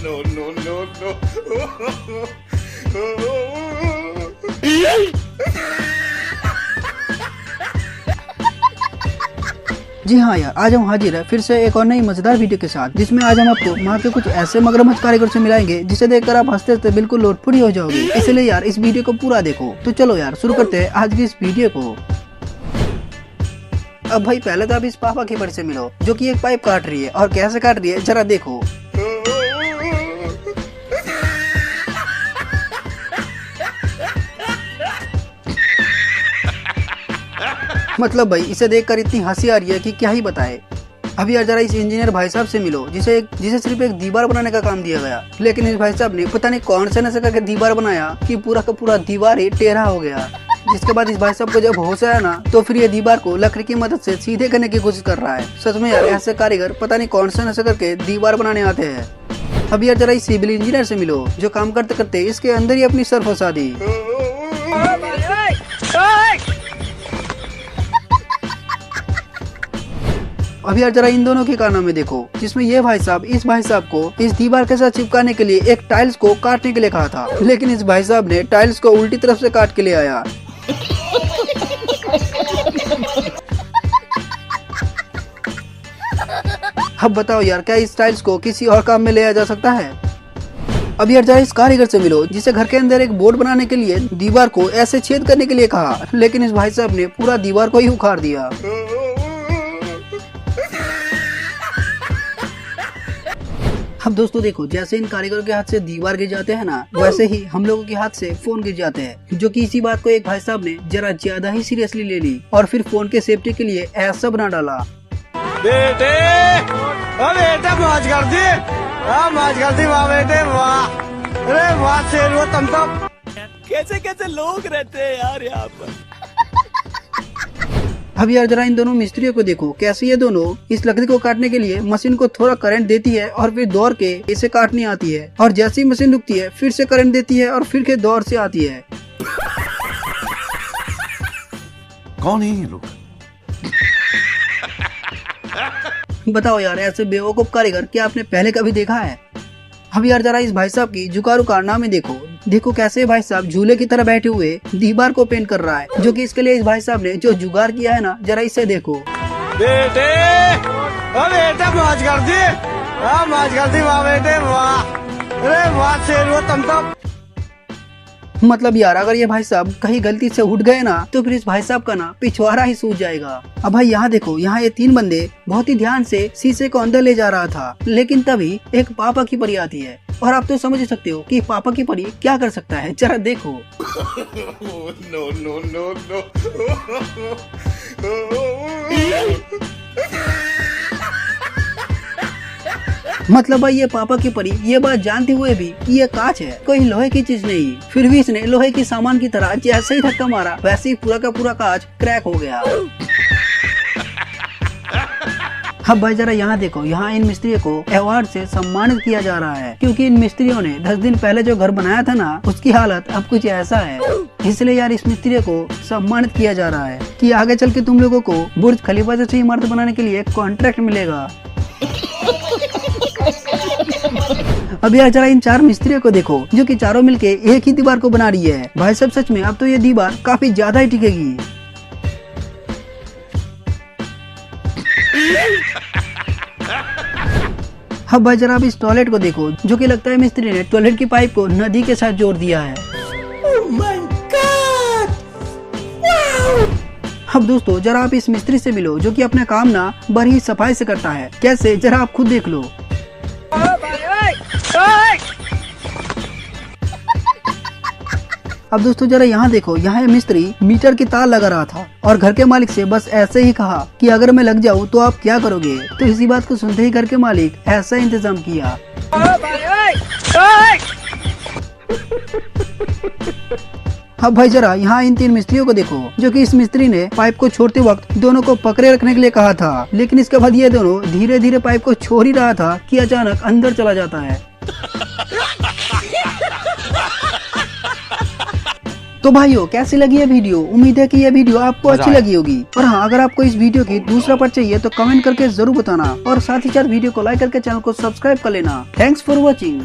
No, no, no, no. जी हाँ यार, आज हम हाजिर है फिर से एक और नई मजेदार वीडियो के साथ, जिसमें आज हम आपको वहाँ के कुछ ऐसे मगरमच्छ कारीगर से मिलाएंगे जिसे देखकर आप हंसते हंसते बिल्कुल लोटपोट हो जाओगे। इसलिए यार इस वीडियो को पूरा देखो। तो चलो यार शुरू करते हैं आज की इस वीडियो को। अब भाई पहले तो आप इस पापा की परी से मिलो जो कि एक पाइप काट रही है, और कैसे काट रही है जरा देखो। मतलब भाई इसे देखकर इतनी हंसी आ रही है कि क्या ही बताए। अभी यार जरा इस इंजीनियर भाई साहब से मिलो जिसे सिर्फ एक दीवार बनाने का काम दिया गया, लेकिन इस भाई साहब ने पता नहीं कौन से नशे करके दीवार बनाया कि पूरा का पूरा दीवार ही टेढ़ा हो गया। जिसके बाद इस भाई साहब को जब होश आया ना, तो फिर ये दीवार को लकड़ी की मदद से सीधे करने की कोशिश कर रहा है। सच में यार ऐसे कारीगर पता नहीं कौन से नशे करके दीवार बनाने आते हैं। अभी यार जरा इस सिविल इंजीनियर से मिलो जो काम करते करते इसके अंदर ही अपनी सर फंसा दी। अभी यार जरा इन दोनों के कारनामे देखो, जिसमें ये भाई साहब इस भाई साहब को इस दीवार के साथ चिपकाने के लिए एक टाइल्स को काटने के लिए कहा था, लेकिन इस भाई साहब ने टाइल्स को उल्टी तरफ से काट के ले आया। अब बताओ यार क्या इस टाइल्स को किसी और काम में ले आया जा सकता है। अब यार जरा इस कारीगर से मिलो जिसे घर के अंदर एक बोर्ड बनाने के लिए दीवार को ऐसे छेद करने के लिए कहा, लेकिन इस भाई साहब ने पूरा दीवार को ही उखाड़ दिया। अब दोस्तों देखो, जैसे इन कारीगरों के हाथ से दीवार गिर जाते हैं ना, वैसे ही हम लोगों के हाथ से फोन गिर जाते हैं, जो कि इसी बात को एक भाई साहब ने जरा ज्यादा ही सीरियसली ले ली और फिर फोन के सेफ्टी के लिए ऐसा बना डाला। बेटे मौज कर दी, मौज कर दी, वाह बेटे वाह, अरे वाह शेर वो तुम तो। कैसे कैसे लोग रहते हैं यार यहाँ पर। अब यार जरा इन दोनों मिस्त्रियों को देखो, कैसे ये दोनों इस लकड़ी को काटने के लिए मशीन को थोड़ा करंट देती है और फिर दौड़ के इसे काटनी आती है, और जैसे ही मशीन रुकती है फिर से करंट देती है और फिर के दौड़ से आती है। कौन है ये लोग? बताओ यार ऐसे बेवकूफ कारीगर क्या आपने पहले कभी देखा है। अब यार जरा इस भाई साहब की जुगाड़ू कारनामे देखो, देखो कैसे भाई साहब झूले की तरह बैठे हुए दीवार को पेंट कर रहा है, जो कि इसके लिए इस भाई साहब ने जो जुगाड़ किया है ना, जरा इसे देखो। बेटे मौज कर दी, मौज कर दी, वाह बेटे वाह, अरे वाह शेर वो तुम तो। मतलब यार अगर ये भाई साहब कहीं गलती से उठ गए ना, तो फिर इस भाई साहब का ना पिछवाड़ा ही सूज जाएगा। अब भाई यहाँ देखो, यहाँ ये तीन बंदे बहुत ही ध्यान से शीशे को अंदर ले जा रहा था, लेकिन तभी एक पापा की परी आती है, और आप तो समझ ही सकते हो कि पापा की परी क्या कर सकता है, जरा देखो। No, no, no, no. मतलब भाई ये पापा की परी ये बात जानते हुए भी कि ये कांच है, कोई लोहे की चीज नहीं, फिर भी इसने लोहे की सामान की तरह जैसे ही धक्का मारा वैसे ही पूरा का पूरा कांच क्रैक हो गया। अब भाई जरा यहाँ देखो, यहाँ इन मिस्त्रियों को अवार्ड से सम्मानित किया जा रहा है, क्योंकि इन मिस्त्रियों ने 10 दिन पहले जो घर बनाया था ना, उसकी हालत अब कुछ ऐसा है। इसलिए यार इस मिस्त्रियों को सम्मानित किया जा रहा है कि आगे चल के तुम लोगों को बुर्ज खलीफा जैसी इमारत बनाने के लिए कॉन्ट्रैक्ट मिलेगा। अब यार जरा इन चार मिस्त्रियों को देखो जो कि चारों मिलके एक ही दीवार को बना रही है। भाई साहब सच में अब तो ये दीवार काफी ज्यादा ही टिकेगी। अब भाई जरा अब इस टॉयलेट को देखो, जो कि लगता है मिस्त्री ने टॉयलेट की पाइप को नदी के साथ जोड़ दिया है। Oh my God! Wow! अब दोस्तों जरा आप इस मिस्त्री से मिलो जो कि अपना काम ना बड़ी सफाई से करता है, कैसे जरा आप खुद देख लो। अब दोस्तों जरा यहाँ देखो, यहाँ मिस्त्री मीटर की तार लगा रहा था और घर के मालिक से बस ऐसे ही कहा कि अगर मैं लग जाऊँ तो आप क्या करोगे। तो इसी बात को सुनते ही घर के मालिक ऐसा इंतजाम किया। अब भाई जरा यहाँ इन तीन मिस्त्रियों को देखो, जो कि इस मिस्त्री ने पाइप को छोड़ते वक्त दोनों को पकड़े रखने के लिए कहा था, लेकिन इसके बाद ये दोनों धीरे धीरे पाइप को छोड़ ही रहा था कि अचानक अंदर चला जाता है। तो भाइयों कैसी लगी ये वीडियो? उम्मीद है कि ये वीडियो आपको अच्छी लगी होगी। और हाँ, अगर आपको इस वीडियो की दूसरा पार्ट चाहिए तो कमेंट करके जरूर बताना और साथ ही साथ वीडियो को लाइक करके चैनल को सब्सक्राइब कर लेना। Thanks for watching.